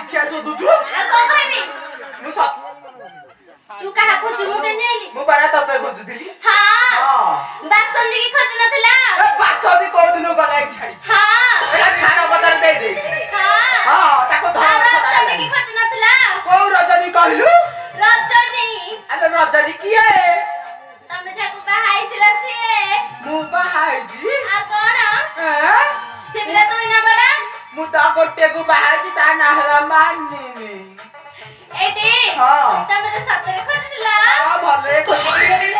मिठिया सोदुछु कौन कहबी मु स तू कहा खोजु मु केन जाइली मु बारा तपे खोजुथिली हां हां बासंदी की खोज नथला ए बासंदी को दिनो गला एक छाड़ी हां एला छाड़ा बदल दे देछि हां हां ताको धर छाड़ा रजनी की खोज नथला को रजनी कहलु रजनी अरे रजनी किए तमे जाको बाहाइथिला से मु बाहाइजी आ कोन हैं सेबरा तो इना बरा मु ता गोटे को बाहाइजी ता नाहला माननी एटे हां तमे तो सତରେ खोजला हां भले खोजली